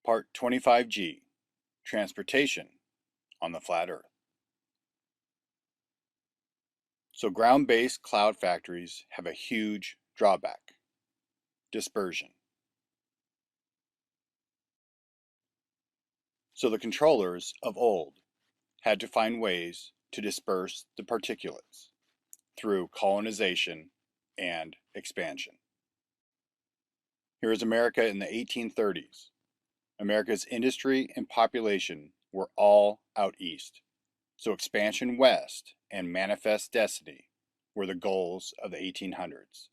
Part 25G, Transportation on the Flat Earth. So ground-based cloud factories have a huge drawback: dispersion. So the controllers of old had to find ways to disperse the particulates through colonization and expansion. Here is America in the 1830s. America's industry and population were all out east, so expansion west and manifest destiny were the goals of the 1800s.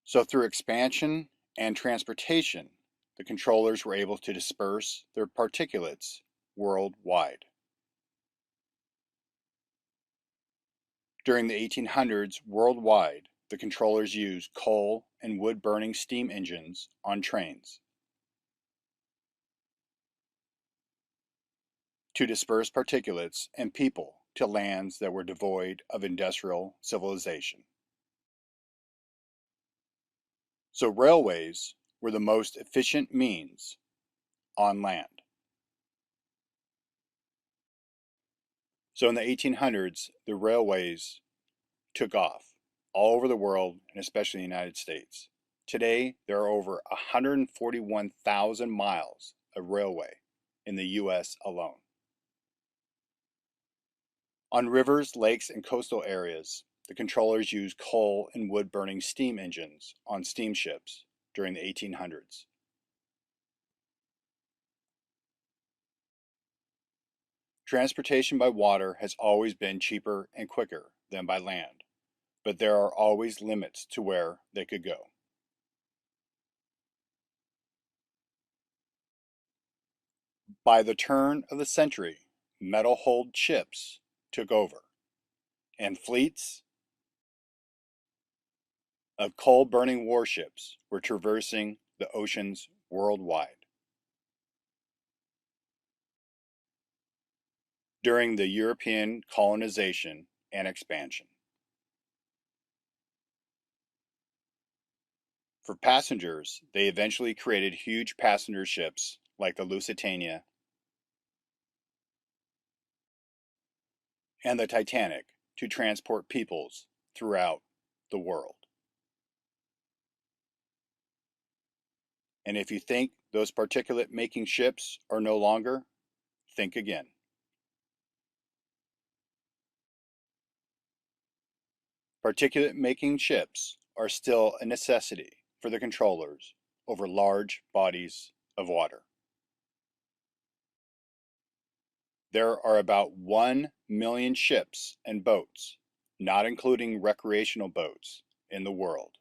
So through expansion and transportation, the controllers were able to disperse their particulates worldwide. During the 1800s worldwide, the controllers used coal and wood-burning steam engines on trains to disperse particulates and people to lands that were devoid of industrial civilization. So railways were the most efficient means on land. So in the 1800s, the railways took off all over the world, and especially in the United States. Today, there are over 141,000 miles of railway in the U.S. alone. On rivers, lakes, and coastal areas, the controllers used coal and wood-burning steam engines on steamships during the 1800s. Transportation by water has always been cheaper and quicker than by land, but there are always limits to where they could go. By the turn of the century, metal-hulled ships took over, and fleets of coal-burning warships were traversing the oceans worldwide. During the European colonization and expansion. For passengers, they eventually created huge passenger ships like the Lusitania and the Titanic to transport peoples throughout the world. And if you think those particulate-making ships are no longer, think again. Particulate-making ships are still a necessity for the controllers over large bodies of water. There are about 1 million ships and boats, not including recreational boats, in the world.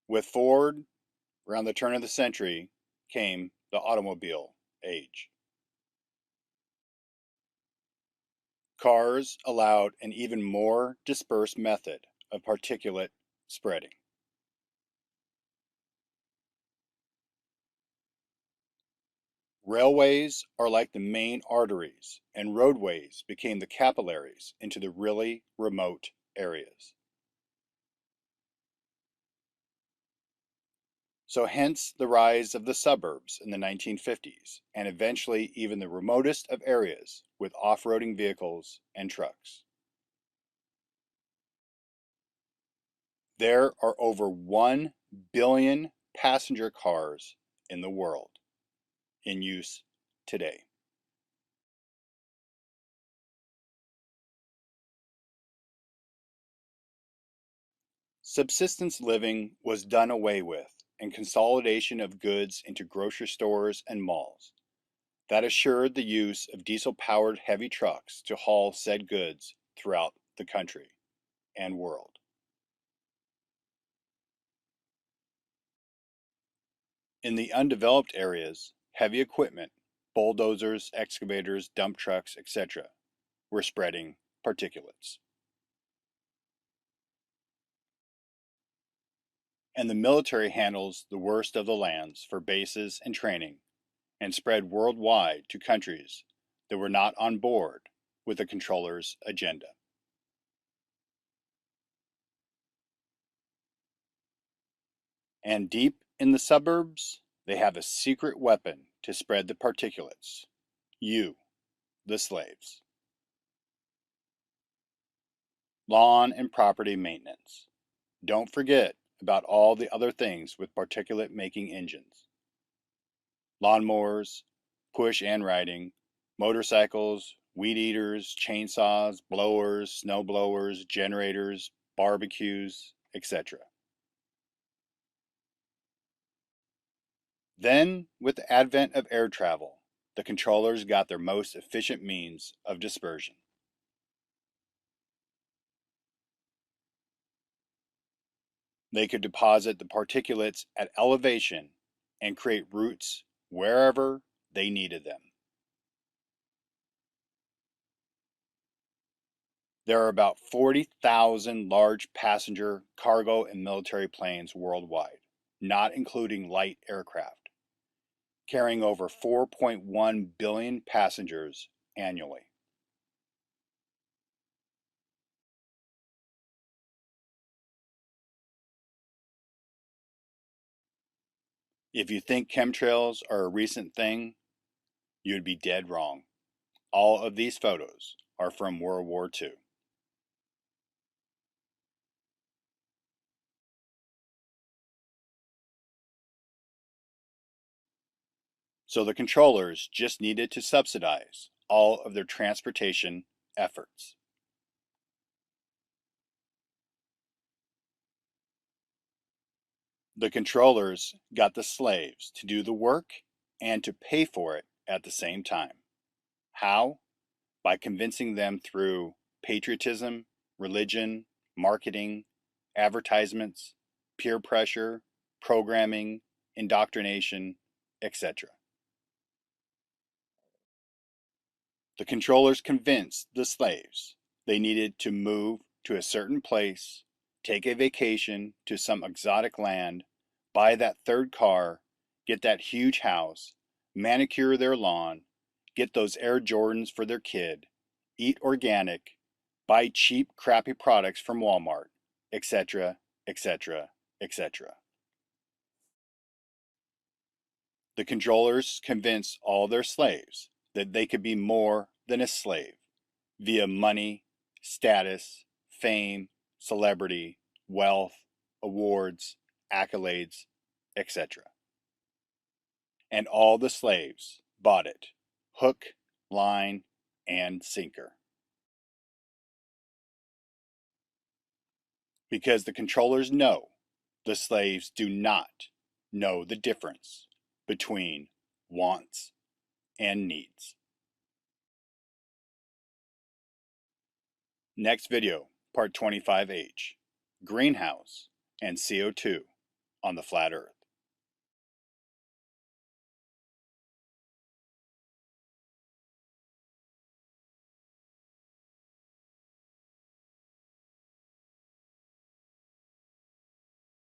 With Ford, around the turn of the century, came the automobile age. Cars allowed an even more dispersed method of particulate spreading. Railways are like the main arteries, and roadways became the capillaries into the really remote areas. So hence the rise of the suburbs in the 1950s, and eventually even the remotest of areas with off-roading vehicles and trucks. There are over 1 billion passenger cars in the world in use today. Subsistence living was done away with, and consolidation of goods into grocery stores and malls. That assured the use of diesel-powered heavy trucks to haul said goods throughout the country and world. In the undeveloped areas, heavy equipment, bulldozers, excavators, dump trucks, etc., were spreading particulates. And the military handles the worst of the lands for bases and training, and spread worldwide to countries that were not on board with the controller's agenda. And deep in the suburbs, they have a secret weapon to spread the particulates. You, the slaves. Lawn and property maintenance. Don't forget about all the other things with particulate-making engines. Lawnmowers, push and riding, motorcycles, weed eaters, chainsaws, blowers, snow blowers, generators, barbecues, etc. Then, with the advent of air travel, the controllers got their most efficient means of dispersion. They could deposit the particulates at elevation and create routes wherever they needed them. There are about 40,000 large passenger, cargo, and military planes worldwide, not including light aircraft, carrying over 4.1 billion passengers annually. If you think chemtrails are a recent thing, you'd be dead wrong. All of these photos are from World War II. So the controllers just needed to subsidize all of their transportation efforts. The controllers got the slaves to do the work and to pay for it at the same time. How? By convincing them through patriotism, religion, marketing, advertisements, peer pressure, programming, indoctrination, etc. The controllers convinced the slaves they needed to move to a certain place, take a vacation to some exotic land, buy that third car, get that huge house, manicure their lawn, get those Air Jordans for their kid, eat organic, buy cheap, crappy products from Walmart, etc., etc., etc. The controllers convinced all their slaves that they could be more than a slave via money, status, fame, celebrity, wealth, awards, accolades, etc. And all the slaves bought it, hook, line, and sinker. Because the controllers know the slaves do not know the difference between wants and needs. Next video, part 25H, Greenhouse and CO2 on the flat Earth.